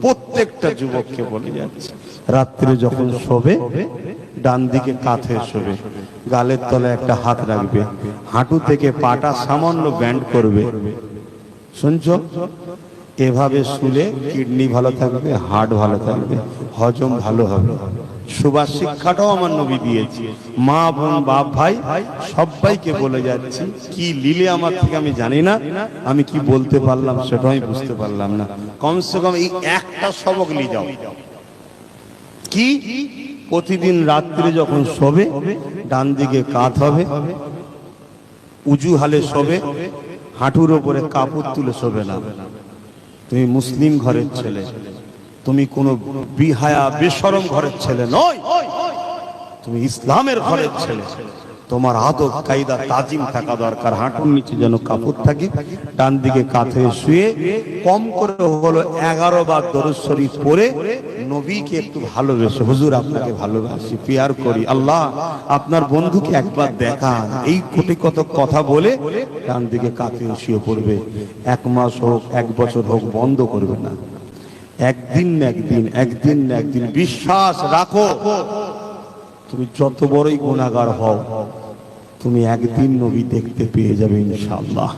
প্রত্যেকটা যুবককে বলে যাচ্ছে, রাত্রে যখন শোবে ডান দিকে কাঁধে শোবে, গালের তলায় একটা হাত রাখবে, হাঁটু থেকে পাটা সামান্য ব্যান্ড করবে। শুনছো? এভাবে শুলে কিডনি ভালো থাকবে, হার্ট ভালো থাকবে, হজম ভালো হবে। সুবাস শিক্ষাটাও আমার নবী দিয়েছে। মা বোন বাপ ভাই সবাইকে বলে যাচ্ছি, কি লিলে আমার থেকে আমি জানি না, আমি কি বলতে পারলাম সেটাও আমি বুঝতে পারলাম না। কমসে কম এই একটা সবক নিয়ে যাও। কি? প্রতিদিন রাত্রে যখন শোবে ডান দিকে কাঁধ হবে, উজু হালে শোবে, হাঁটুর ওপরে কাপড় তুলে শোবে না। তুমি মুসলিম ঘরের ছেলে, তুমি কোনো বিহায়া বেশরম ঘরের ছেলে নয়, তুমি ইসলামের ঘরের ছেলে। তোমার আদব কায়দা তাজিম থাকা দরকার। হাঁটুর নিচে যেন কাপড় থাকে, ডান দিকে কাঁধে শুয়ে কম করে হলো 11 বার দরুদ শরীফ পড়ে নবীকে একটু ভালোবেসে, হুজুর আপনাকে ভালোবাসি, পিয়ার করি, আল্লাহ আপনার বন্ধুকে একবার দেখান, এই কোটি কত কথা বলে ডান দিকে কাঁধে শুয়ে পড়বে। 1 মাস হোক 1 বছর হোক বন্ধ করবে না। একদিন না একদিন, একদিন না একদিন, বিশ্বাস রাখো, তুমি যত বড়ই গুনাহগার হও, তুমি একদিন নবী দেখতে পেয়ে যাবে ইনশাআল্লাহ।